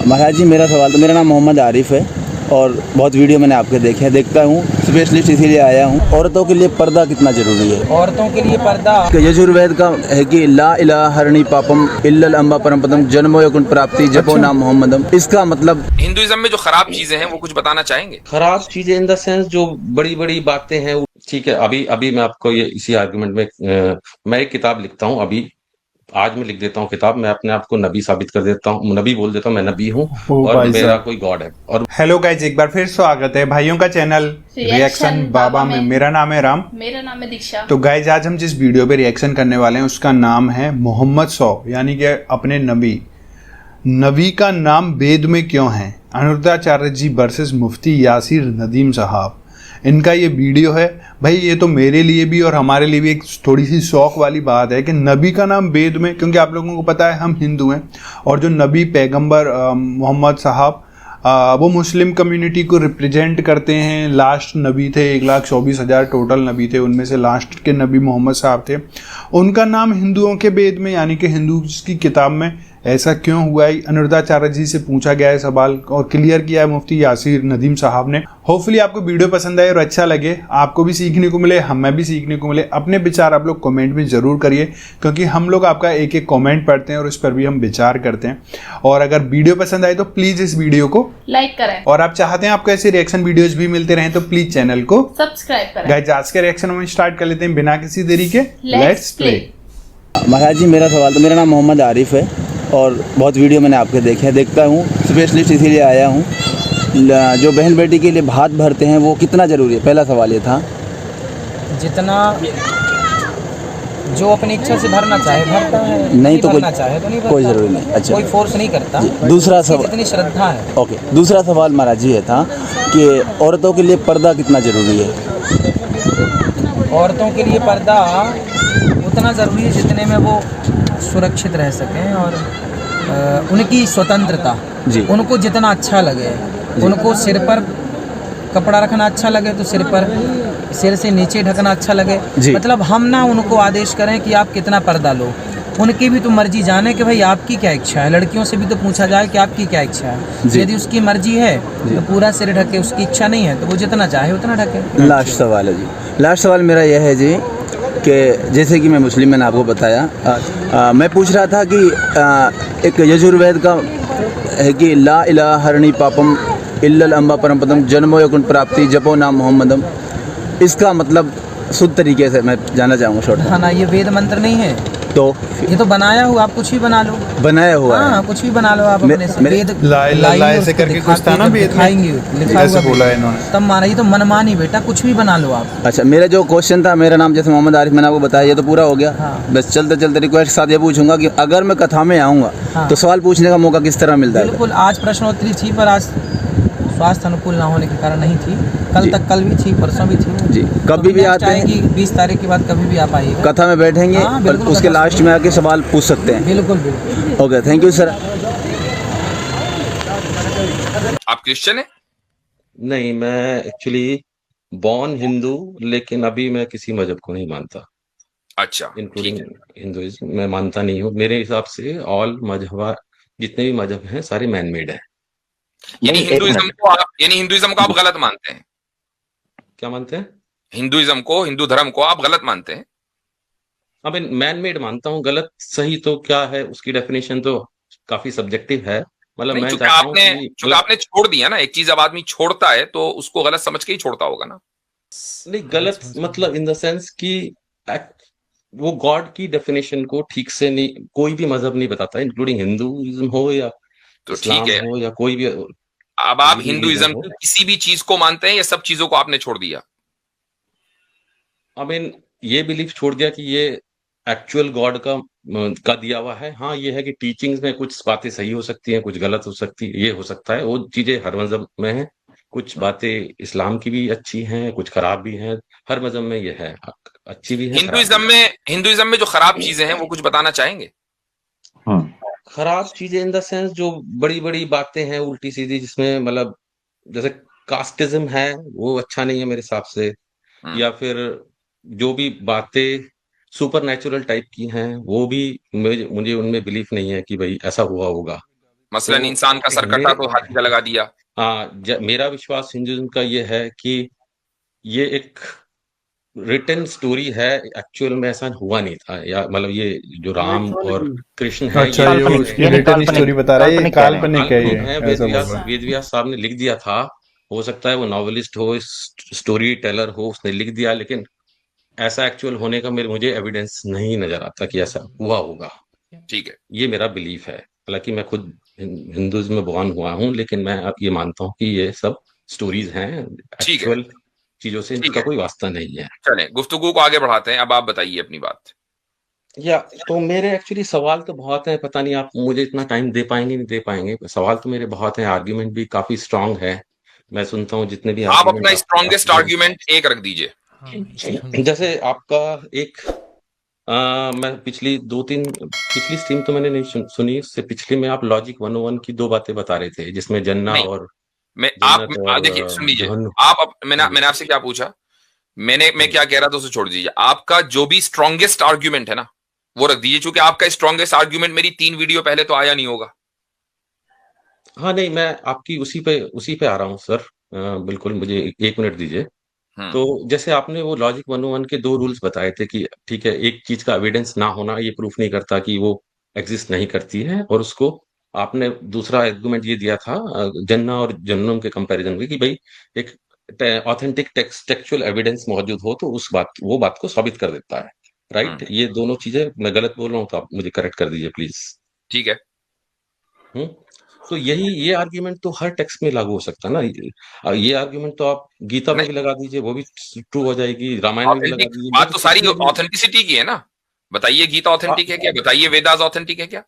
महाराज जी, मेरा सवाल तो, मेरा नाम मोहम्मद आरिफ है और बहुत वीडियो मैंने आपके देखे हैं, देखता हूँ, स्पेशलिस्ट इसीलिए आया हूँ। औरतों के लिए पर्दा कितना जरूरी है? औरतों के लिए पर्दा यजुर्वेद का है कि ला इलाहा हरणी पापम इल्लल अम्बा परमपदम जन्मो यकुन प्राप्ति जपो नाम मोहम्मदम। इसका मतलब हिंदुइज्म में जो खराब चीजें हैं वो कुछ बताना चाहेंगे? खराब चीजें इन द सेंस जो बड़ी बड़ी बातें हैं ठीक है। अभी अभी मैं आपको ये इसी आर्गुमेंट में मैं एक किताब लिखता हूँ। अभी आज मैं लिख देता हूँ किताब, मैं अपने आप को नबी साबित कर देता हूँ, नबी बोल देता हूँ, मैं नबी हूँ और मेरा कोई गॉड है। और हेलो गाइज, एक बार फिर स्वागत है भाइयों का चैनल रिएक्शन बाबा में। मेरा नाम है राम, मेरा नाम है दीक्षा। तो गाइज आज हम जिस वीडियो पे रिएक्शन करने वाले हैं उसका नाम है मोहम्मद 100, यानी कि अपने नबी। नबी का नाम वेद में क्यों है? अनिरुद्धाचार्य जी वर्सेस मुफ्ती यासिर नदीम साहब, इनका ये वीडियो है। भाई ये तो मेरे लिए भी और हमारे लिए भी एक थोड़ी सी शौक वाली बात है कि नबी का नाम वेद में, क्योंकि आप लोगों को पता है हम हिंदू हैं और जो नबी पैगंबर मोहम्मद साहब वो मुस्लिम कम्युनिटी को रिप्रेजेंट करते हैं। लास्ट नबी थे, 1,24,000 टोटल नबी थे, उनमें से लास्ट के नबी मोहम्मद साहब थे। उनका नाम हिंदुओं के वेद में यानी कि हिंदू की किताब में ऐसा क्यों हुआ है? अनिरुद्धाचार्य जी से पूछा गया है सवाल और क्लियर किया है मुफ्ती यासिर नदीम साहब ने। होपफुली आपको वीडियो पसंद आए और अच्छा लगे, आपको भी सीखने को मिले, हमें भी सीखने को मिले। अपने विचार आप लोग कमेंट में ज़रूर करिए, क्योंकि हम लोग आपका एक एक कमेंट पढ़ते हैं और उस पर भी हम विचार करते हैं। और अगर वीडियो पसंद आए तो प्लीज़ इस वीडियो को लाइक करें, और आप चाहते हैं आपको ऐसे रिएक्शन वीडियोज भी मिलते रहें तो प्लीज़ चैनल को सब्सक्राइब करें। गाइस आज के रिएक्शन हम स्टार्ट कर लेते हैं बिना किसी देरी के। Let's play. महाराज जी, मेरा सवाल तो, मेरा नाम मोहम्मद आरिफ है और बहुत वीडियो मैंने आपके देखे हैं, देखता हूँ, स्पेशलिस्ट इसीलिए आया हूँ। जो बहन बेटी के लिए भात भरते हैं वो कितना ज़रूरी है? पहला सवाल ये था। जितना जो अपनी इच्छा से भरना चाहे भरता है, नहीं तो भरना चाहे तो नहीं भरता, कोई ज़रूरी नहीं। अच्छा, कोई फोर्स नहीं करता। दूसरा सवाल, जितनी श्रद्धा है। ओके, दूसरा सवाल महाराज जी ये था कि औरतों के लिए पर्दा कितना ज़रूरी है? औरतों के लिए पर्दा उतना ज़रूरी है जितने में वो सुरक्षित रह सकें और उनकी स्वतंत्रता जी, उनको जितना अच्छा लगे। उनको सिर पर कपड़ा रखना अच्छा लगे तो सिर पर, सिर से नीचे ढकना अच्छा लगे। मतलब हम ना उनको आदेश करें कि आप कितना पर्दा लो, उनकी भी तो मर्जी जाने कि भाई आपकी क्या इच्छा है। लड़कियों से भी तो पूछा जाए कि आपकी क्या इच्छा है। यदि उसकी मर्जी है तो पूरा सिर ढके, उसकी इच्छा नहीं है तो वो जितना चाहे उतना ढके। लास्ट सवाल है जी, लास्ट सवाल मेरा यह है जी कि जैसे कि मैं मुस्लिम, मैंने आपको बताया, मैं पूछ रहा था कि एक यजुर्वेद का है कि ला इलाहा हरणी पापम इल्लल अम्बा परमपदम जन्मो यकुन प्राप्ति जपो नाम मोहम्मदम। इसका मतलब शुद्ध तरीके से मैं जानना चाहूँगा शॉर्ट। हाँ ना, ये वेद मंत्र नहीं है तो ये तो बनाया हुआ, आप कुछ भी बना लो, बनाया हुआ हाँ, है। कुछ भी बना लो आप अपने से। वेद लाए से करके कुछ था ना वेद में, लिखा ऐसे हुआ बोला है इन्होंने। तब मारा, ये तो मनमानी बेटा, कुछ भी बना लो आप। अच्छा, मेरा जो क्वेश्चन था, मेरा नाम जैसे मोहम्मद आरिफ, मैंने आपको बताया, ये तो पूरा हो गया। हाँ। बस चलते चलते रिक्वेस्ट के साथ ये पूछूंगा कि अगर मैं कथा में आऊँगा हाँ। तो सवाल पूछने का मौका किस तरह मिलता है? बिल्कुल, आज प्रश्नोत्तरी थी पर आज स्वास्थ्य अनुकूल ना होने के कारण नहीं थी। कल तक, कल भी थी, परसों भी थी जी। कभी भी आते हैं, 20 तारीख के बाद कभी भी आप आइएगा, कथा में बैठेंगे और उसके लास्ट में आके सवाल पूछ सकते हैं। बिल्कुल बिल्कुल। Okay, thank you sir. आप क्रिश्चियन है? नहीं, मैं एक्चुअली बॉर्न हिंदू, लेकिन अभी मैं किसी मजहब को नहीं मानता। अच्छा, इंक्लूडिंग हिंदुइज्म मैं मानता नहीं हूँ। मेरे हिसाब से ऑल मजहब, जितने भी मजहब हैं सारे मैन मेड हैं। यानी हिंदुइज्म को आप गलत मानते हैं? क्या मानते हैं? हिंदुइज्म को, हिंदू धर्म को आप गलत मानते हैं? अब मैन मेड मानता हूँ। गलत सही तो क्या है, उसकी डेफिनेशन तो काफी सब्जेक्टिव है। मतलब मैं चूंकि चाहता हूँ आपने आपने छोड़ दिया ना, एक चीज जब आदमी छोड़ता है तो उसको गलत समझ के ही छोड़ता होगा ना। नहीं, गलत मतलब इन द सेंस कि वो गॉड की डेफिनेशन को ठीक से नहीं, कोई भी मजहब नहीं बताता, इंक्लूडिंग हिंदुइज्म हो या तो इस्लाम ठीक है, हो या कोई भी अब आप रिलीजन हिंदुइज्म हो। की किसी भी चीज को मानते हैं या सब चीजों को आपने छोड़ दिया? आई मीन ये बिलीफ छोड़ दिया कि ये एक्चुअल गॉड का दिया हुआ है। हाँ, ये है कि टीचिंग्स में कुछ बातें सही हो सकती हैं, कुछ गलत हो सकती है, ये हो सकता है, वो चीजें हर मजहब में है। कुछ बातें इस्लाम की भी अच्छी हैं, कुछ खराब भी हैं। हर मजहब में ये है, अच्छी भी है, खराब भी है। हिंदुइज्म में जो खराब चीजें हैं वो कुछ बताना चाहेंगे? खराब चीजें इन द सेंस जो बड़ी बड़ी बातें हैं उल्टी सीधी, जिसमें मतलब जैसे कास्टिज्म है, वो अच्छा नहीं है मेरे हिसाब से। या फिर जो भी बातें सुपर नेचुरल टाइप की हैं, वो भी मुझे उनमें बिलीफ नहीं है कि भाई ऐसा हुआ होगा। मसलन तो इंसान का सर कटा तो हाथी का लगा दिया। हाँ, मेरा विश्वास हिंदुइज्म का ये है कि ये एक रिटन स्टोरी है, एक्चुअल में ऐसा हुआ नहीं था, या मतलब ये जो राम और कृष्ण है अच्छा, ये ये वो काल्पनिक, उसकी यानी रिटर्न काल्पनिक, स्टोरी बता रहा है, ये काल्पनिक कह रहे हैं। काल्पनिक है, ये काल्पनिक है। ऐसा बोल वेदव्यास रहा है। वेदव्यास साहब ने लिख दिया था, हो सकता है वो नॉवेलिस्ट हो, स्टोरी टेलर हो, उसने लिख दिया, लेकिन ऐसा एक्चुअल होने का मुझे एविडेंस नहीं नजर आता कि ऐसा हुआ होगा। ठीक है, ये मेरा बिलीफ है। हालांकि मैं खुद हिंदुइज्म में बॉर्न हुआ हूँ, लेकिन मैं अब ये मानता हूँ कि ये सब स्टोरीज हैं, ठीक है, एक्चुअल चीजों से ठीक इनका है। कोई वास्ता नहीं है। चलें, गुफ्तगू को आगे बढ़ाते हैं। अब आप बताइए अपनी बात। या तो मेरे एक्चुअली सवाल तो बहुत है, पता नहीं आप मुझे इतना टाइम दे पाएंगे नहीं दे पाएंगे। सवाल तो मेरे बहुत हैं, आर्ग्यूमेंट भी काफी स्ट्रांग है। मैं सुनता हूँ जितने भी आप आर्ग्यूमेंट अपना स्ट्रॉन्गेस्ट आर्ग्यूमेंट एक रख दीजिए। जैसे आपका एक मैं पिछली स्ट्रीम तो मैंने नहीं सुनी, उससे पिछली में आप लॉजिक 101 की दो बातें बता रहे थे, जिसमें नहीं, और मैं आप जन्नत और देखिए, सुन लीजिए। जहन्नुम। मैंने आपसे क्या पूछा, मैं क्या कह रहा था उसे छोड़ दीजिए। आपका जो भी स्ट्रॉन्गेस्ट आर्ग्यूमेंट है ना, वो रख दीजिए, क्योंकि आपका स्ट्रॉन्गेस्ट आर्ग्यूमेंट मेरी 3 वीडियो पहले तो आया नहीं होगा। हाँ नहीं, मैं आपकी उसी पे आ रहा हूँ सर। बिल्कुल, मुझे एक मिनट दीजिए। हम्म। तो जैसे आपने वो लॉजिक 101 के दो रूल्स बताए थे कि ठीक है, एक चीज का एविडेंस ना होना ये प्रूफ नहीं करता कि वो एग्जिस्ट नहीं करती है, और उसको आपने दूसरा आर्गुमेंट ये दिया था जन्ना और जन्नम के कंपैरिजन में कि भाई एक ऑथेंटिक टेक्सचुअल एविडेंस मौजूद हो तो वो बात को साबित कर देता है। राइट, ये दोनों चीजें मैं गलत बोल रहा हूँ तो आप मुझे करेक्ट कर दीजिए प्लीज। ठीक है, हम्म तो ये आर्ग्यूमेंट तो हर टेक्स्ट में लागू हो सकता है ना। ये आर्ग्यूमेंट तो आप गीता में नहीं, भी लगा दीजिए, वो भी ट्रू हो जाएगी, रामायण में भी लगा ऑथेंटिक दीजिए, ये बात तो तो सारी किसी में भी। ऑथेंटिसिटी की है ना। बताइए गीता ऑथेंटिक है क्या, बताइए वेदास ऑथेंटिक है क्या।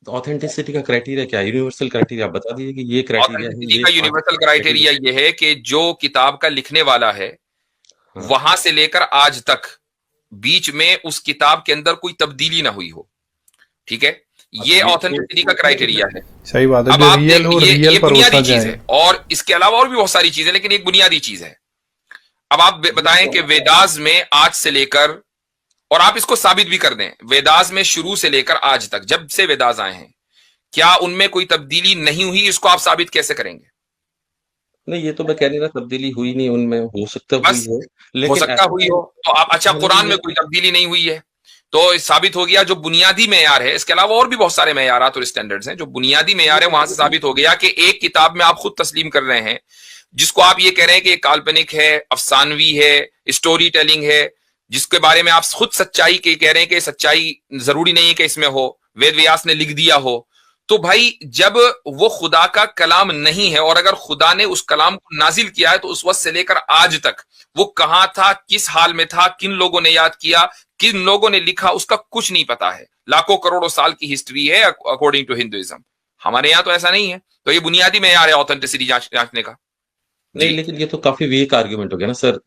ऑथेंटिसिटी का क्राइटेरिया क्या है? यूनिवर्सल क्राइटेरिया आप बता दीजिए कि ये क्राइटेरिया है, ऑथेंटिसिटी ये का पांच यूनिवर्सल क्राइटेरिया। क्राइटेरिया ये है कि जो किताब का लिखने वाला है, हाँ, वहां से लेकर आज तक बीच में उस किताब के अंदर कोई तब्दीली ना हुई हो। ठीक है, ये ये तो ऑथेंटिसिटी का क्राइटेरिया है। सही बात है, अब जो आप रियल हो, ये रियल पर बुनियादी होता चीज जाए। है, और इसके अलावा और भी बहुत सारी चीजें, लेकिन एक बुनियादी चीज है। अब आप बताएं कि वेदास में आज से लेकर, और आप इसको साबित भी कर दें, वेदास में शुरू से लेकर आज तक जब से वेदास आए हैं, क्या उनमें कोई तब्दीली नहीं हुई? इसको आप साबित कैसे करेंगे? नहीं, ये तो मैं कह नहीं रहा तब्दीली हुई नहीं उनमें, हो सकता हुई बस, हो, हो लेकिन सकता ऐसा हुई तो हो तो आप, अच्छा, नहीं कुरान में है। कोई तब्दीली नहीं हुई है, तो साबित हो गया। जो बुनियादी मेयार है, इसके अलावा और भी बहुत सारे मेयारात और स्टैंडर्ड्स हैं, जो बुनियादी मेयार है वहां से साबित हो गया कि एक किताब में आप खुद तस्लीम कर रहे हैं, जिसको आप ये कह रहे हैं कि ये काल्पनिक है, अफसानवी है, स्टोरी टेलिंग है, जिसके बारे में आप खुद सच्चाई के कह रहे हैं कि सच्चाई जरूरी नहीं है कि इसमें हो, वेद व्यास ने लिख दिया हो। तो भाई, जब वो खुदा का कलाम नहीं है, और अगर खुदा ने उस कलाम को नाजिल किया है, तो उस वक्त से लेकर आज तक वो कहां था, किस हाल में था, किन लोगों ने याद किया, किन लोगों ने लिखा, उसका कुछ नहीं पता है। लाखों करोड़ों साल की हिस्ट्री है अकॉर्डिंग टू हिंदुइज्म। हमारे यहाँ तो ऐसा नहीं है। तो ये बुनियादी मेयार है ऑथेंटिसिटी जांचने का। नहीं, जी, लेकिन ये तो काफी वीक आर्गुमेंट हो गया ना सर।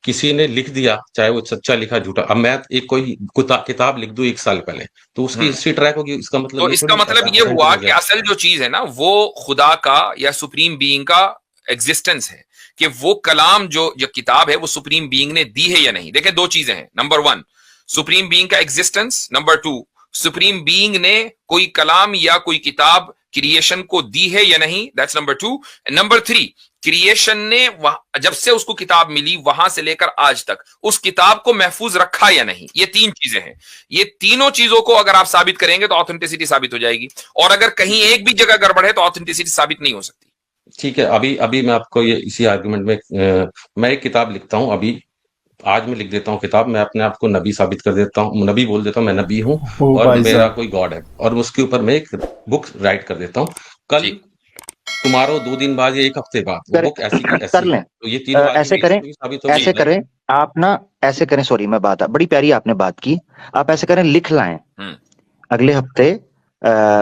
किसी ने लिख दिया, चाहे वो सच्चा लिखा झूठा, अब मैं एक कोई किताब लिख दूं 1 साल पहले, तो उसकी हिस्ट्री ट्रैक होगी, इसका मतलब तो ये इसका थोड़ी मतलब ये authentic हुआ हो कि जाए। असल जो चीज है ना, वो खुदा का या सुप्रीम बीइंग का एग्जिस्टेंस है, कि वो कलाम जो किताब है वो सुप्रीम बीइंग ने दी है या नहीं। देखें, दो चीजें हैं। नंबर 1, सुप्रीम बीइंग का एग्जिस्टेंस। नंबर 2, सुप्रीम बीइंग ने कोई कलाम या कोई किताब क्रिएशन को दी है या नहीं। That's number 2। नंबर 3, क्रिएशन ने जब से उसको किताब मिली वहां से लेकर आज तक उस किताब को महफूज रखा या नहीं। ये 3 चीजें हैं। ये तीनों चीजों को अगर आप साबित करेंगे तो ऑथेंटिसिटी साबित हो जाएगी, और अगर कहीं एक भी जगह गड़बड़ है तो ऑथेंटिसिटी साबित नहीं हो सकती। ठीक है, अभी अभी मैं आपको ये इसी आर्गुमेंट में मैं एक किताब लिखता हूँ अभी, आज मैं लिख देता हूँ किताब, मैं अपने आप को नबी साबित कर देता हूँ, नबी बोल देता हूँ, मैं नबी हूँ ओ और भाई मेरा साहब, कोई गॉड है, और उसके ऊपर मैं एक बुक राइट कर देता हूँ। कल ठीक, तुम्हारो 2 दिन बाद या 1 हफ्ते बाद वो बुक ऐसी की कर ऐसी लें। है, तो ये तीनों ऐसे आर्गुमेंट करें, भी साबित होगी। ऐसे करें आप ना, ऐसे करें, सॉरी मैं बात, बड़ी प्यारी आपने बात की, आप ऐसे करें, लिख लाएं हम्म, अगले हफ्ते।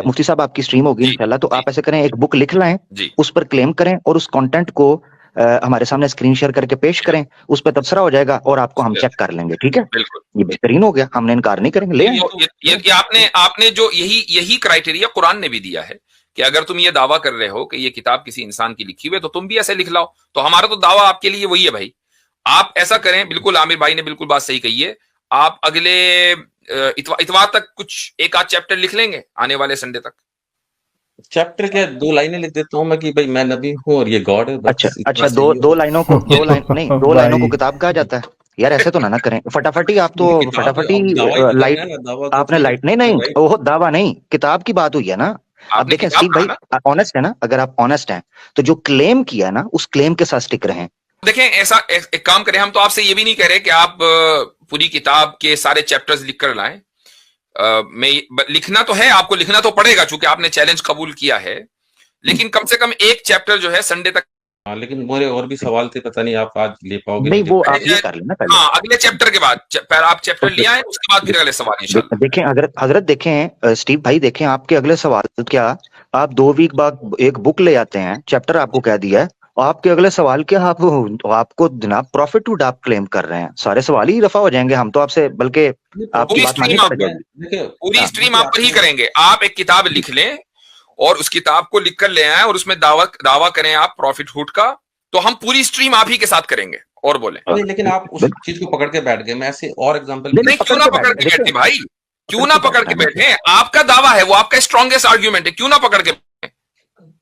मुफ्ती साहब आपकी स्ट्रीम होगी जी, इंशाल्लाह, तो जी, आप ऐसे करें, एक बुक लिख लाएं, जी, उस पर क्लेम करें और उस कंटेंट को हमारे सामने स्क्रीन शेयर करके पेश करें, उस पर तबसरा हो जाएगा और आपको हम चेक कर लेंगे। ठीक है, बिल्कुल। ये बेहतरीन हो गया, हमने इनकार नहीं करेंगे, ले आएं। ये आपने जो यही क्राइटेरिया कुरान ने भी दिया है कि अगर तुम ये दावा कर रहे हो कि ये किताब किसी इंसान की लिखी हुई है, तो तुम भी ऐसे लिख लाओ। तो हमारा तो दावा आपके लिए वही है भाई। आप ऐसा करें, बिल्कुल आमिर भाई ने बिल्कुल बात सही कही है। आप अगले इतवार तक कुछ 1 आध चैप्टर लिख लेंगे आने वाले संडे तक। चैप्टर क्या 2 लाइनें लिख देता हूँ मैं कि भाई मैं नबी हूँ और ये गॉड है, अच्छा बस इतना अच्छा, सही दो हो। दो लाइनों को दो लाइन नहीं, दो लाइनों को भाई किताब कहा जाता है यार, ऐसे तो ना करें फटाफटी। आप तो ये किताब है, फटाफटी अब दावा ही तो करना लाइट, है ना, दावा तो आपने फ्री लाइट नहीं है नहीं, भाई। वो दावा नहीं, किताब की बात हुई है ना। अब आपने देखें किताब स्टीव पढ़ा भाई, ना? ऑनेस्ट है ना, अगर आप ऑनेस्ट हैं तो जो क्लेम किया ना उस क्लेम के साथ स्टिक रहें। देखें, ऐसा एक काम करें, हम तो आपसे ये भी नहीं कह रहे कि आप पूरी किताब के सारे चैप्टर्स लिख कर लाएं। लिखना तो है, आपको लिखना तो पड़ेगा चूंकि आपने चैलेंज कबूल किया है, लेकिन कम से कम एक चैप्टर जो है संडे तक। हाँ, लेकिन मेरे और भी सवाल थे, पता नहीं आप आज ले पाओगे नहीं नहीं ले वो पाओगे। आप ये कर लेना पहले। हाँ, अगले चैप्टर के बाद पहले आप चैप्टर ओके, ले आए, उसके बाद फिर अगले सवाल इंशाल्लाह। देखें हजरत, हजरत देखें स्टीव भाई, देखें आपके अगले सवाल क्या, आप 2 वीक बाद एक बुक ले आते हैं, चैप्टर आपको कह दिया है, और आपके अगले सवाल क्या, आपको जनाब प्रॉफिटहुड आप क्लेम कर रहे हैं, सारे सवाल ही रफा हो जाएंगे। हम तो आपसे बल्कि आपकी पूरी बात माननी स्ट्रीम पड़ आप जाएगी। देखिए पूरी हाँ स्ट्रीम आप पर ही करेंगे। आप एक किताब लिख लें और उस किताब को लिख कर ले आए और उसमें दावा करें आप प्रॉफिटहुड का, तो हम पूरी स्ट्रीम आप ही के साथ करेंगे। और बोले नहीं, लेकिन आप उस चीज को पकड़ के बैठ गए। मैं ऐसे और एग्जांपल भी नहीं, क्यों ना पकड़ के बैठे भाई, क्यों ना पकड़ के बैठे। बैठे? आपका दावा है, वो आपका स्ट्रॉन्गेस्ट आर्ग्यूमेंट है, क्यों ना पकड़ के बैठे?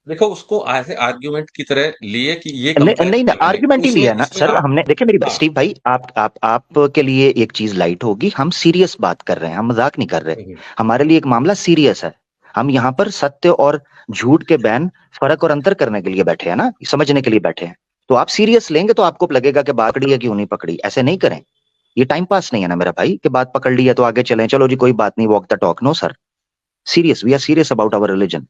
देखो उसको ऐसे आर्ग्यूमेंट की तरह लिए कि ये नहीं कंपेयर नहीं, आर्गुमेंट ही लिया ना सर हमने। देखिए मेरी हाँ। स्टीव भाई, आप के लिए एक चीज लाइट होगी, हम सीरियस बात कर रहे हैं, हम मजाक नहीं कर रहे। हमारे लिए एक मामला सीरियस है, हम यहाँ पर सत्य और झूठ के बैन, फर्क और अंतर करने के लिए बैठे हैं ना, समझने के लिए बैठे हैं। तो आप सीरियस लेंगे तो आपको लगेगा कि बात पकड़ी है क्यों नहीं पकड़ी, ऐसे नहीं करें। ये टाइम पास नहीं है ना मेरा भाई कि बात पकड़ ली है तो आगे चलें, चलो जी कोई बात नहीं, walk the talk. No sir, serious, we are serious about our religion.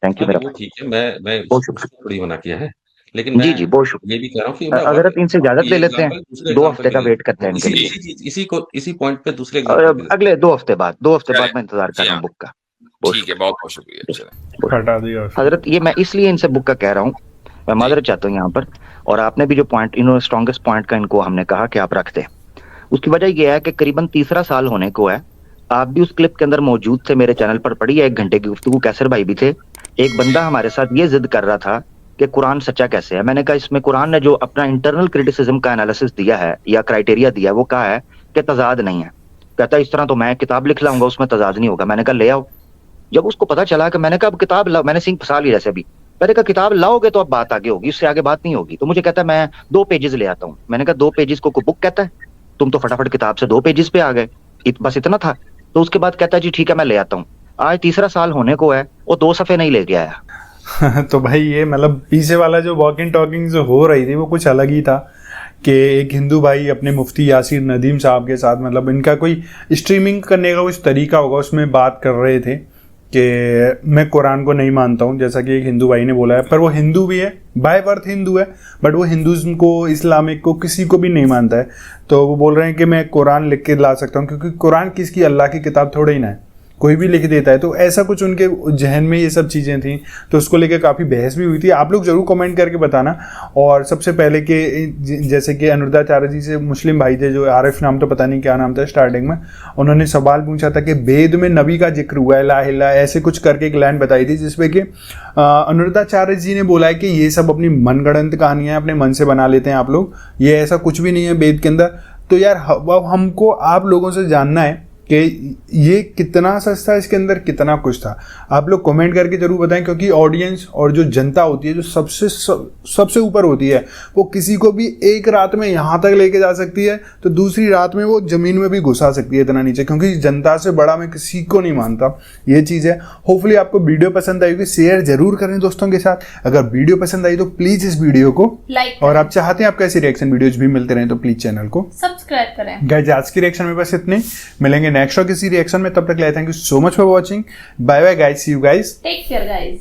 Thank you मेरा वो भाई, ठीक है, मैं बहुत उसको शुक्रिया। थोड़ी मना किया है, लेकिन मैं जी जी बहुत शुक्रिया। ये भी कह रहा हूँ कि मैं हजरत इनसे इजाजत ले ये लेते हैं, एग्जांपल दूसरे 2 एग्जांपल हफ्ते के का लिए वेट करते हैं इनके लिए। इसी पॉइंट पे दूसरे एग्जांपल के लिए। अगले 2 हफ्ते बाद, 2 हफ्ते चलें, बाद मैं इंतजार कर जी रहा हाँ, हूँ बुक का। बहुत ठीक है, बहुत बहुत शुक्रिया। चलें। शुक्रिया। हटा दिया उसको। हजरत ये मैं इसलिए इनसे बुक का कह रहा हूँ, मैं माजरत चाहता हूँ यहाँ पर, और आपने भी जो पॉइंट, इन्होंने स्ट्रॉन्गेस्ट पॉइंट का इनको हमने कहा कि आप रख दें, उसकी वजह यह है कि करीबन 3रा साल होने को है। आप भी उस क्लिप के अंदर मौजूद थे, मेरे चैनल पर पड़ी है 1 घंटे की गुफ्तगू, कैसर भाई भी थे। एक बंदा हमारे साथ ये जिद कर रहा था कि कुरान सच्चा कैसे है। मैंने कहा इसमें कुरान ने जो अपना इंटरनल क्रिटिसिज्म का एनालिसिस दिया है या क्राइटेरिया दिया है, वो कहा है कि तजाद नहीं है। कहता इस तरह तो मैं किताब लिख लाऊंगा, उसमें तजाद नहीं होगा। मैंने कहा ले आओ। जब उसको पता चला कि मैंने कहा अब किताब लाओ, मैंने सिंह फंसा लिया जैसे भी, मैंने कहा किताब लाओगे तो अब बात आगे होगी, उससे आगे बात नहीं होगी। तो मुझे कहता है मैं 2 पेजेस ले आता हूँ। मैंने कहा 2 पेजेस को बुक कहता है? तुम तो फटाफट किताब से 2 पेजेस पे आ गए, बस इतना था। तो उसके बाद कहता है जी ठीक है मैं ले आता हूँ। आज 3रा साल होने को है, वो 2 सफ़े नहीं लेके आया। तो भाई ये मतलब पीछे वाला जो वॉकिंग टॉकिंग जो हो रही थी वो कुछ अलग ही था कि एक हिंदू भाई अपने मुफ्ती यासिर नदीम साहब के साथ, मतलब इनका कोई स्ट्रीमिंग करने का कुछ तरीका होगा, उसमें बात कर रहे थे कि मैं कुरान को नहीं मानता हूँ, जैसा कि एक हिंदू भाई ने बोला है, पर वो हिंदू भी है, बाय बर्थ हिंदू है, बट वो हिंदुज़्म को, इस्लामिक को, किसी को भी नहीं मानता है। तो वो बोल रहे हैं कि मैं कुरान लिख के ला सकता हूँ, क्योंकि कुरान किसकी, अल्लाह की किताब थोड़ा ही ना है, कोई भी लिख देता है। तो ऐसा कुछ उनके जहन में ये सब चीज़ें थी, तो उसको लेकर काफ़ी बहस भी हुई थी। आप लोग ज़रूर कमेंट करके बताना। और सबसे पहले कि जैसे कि अनुरुद्धाचार्य जी से मुस्लिम भाई थे, जो आरिफ नाम तो पता नहीं क्या नाम था स्टार्टिंग में, उन्होंने सवाल पूछा था कि वेद में नबी का जिक्र हुआ है, ला इला, ऐसे कुछ करके एक लाइन बताई थी, जिसपे कि अनुरुद्धाचार्य जी ने बोला है कि ये सब अपनी मनगढ़ंत कहानियाँ अपने मन से बना लेते हैं आप लोग, ये ऐसा कुछ भी नहीं है वेद के अंदर। तो यार हमको आप लोगों से जानना है कि ये कितना सस्ता है, इसके अंदर कितना कुछ था। आप लोग कमेंट करके जरूर बताएं, क्योंकि ऑडियंस और जो जनता होती है, जो सबसे ऊपर होती है, वो किसी को भी एक रात में यहाँ तक लेके जा सकती है, तो दूसरी रात में वो ज़मीन में भी घुसा सकती है, इतना नीचे। क्योंकि जनता से बड़ा मैं किसी को नहीं मानता, ये चीज़ है। होपफुली आपको वीडियो पसंद आई होगी, शेयर जरूर करें दोस्तों के साथ। अगर वीडियो पसंद आई तो प्लीज़ इस वीडियो को लाइक, और आप चाहते हैं आपको ऐसी रिएक्शन वीडियोज भी मिलते रहें तो प्लीज़ चैनल को सब्सक्राइब करें। गाइस, आज की रिएक्शन में बस इतने, मिलेंगे नेक्स्ट किसी रिएक्शन में, तब तक के लिए thank you so much for watching. Bye bye guys, see you guys, take care guys.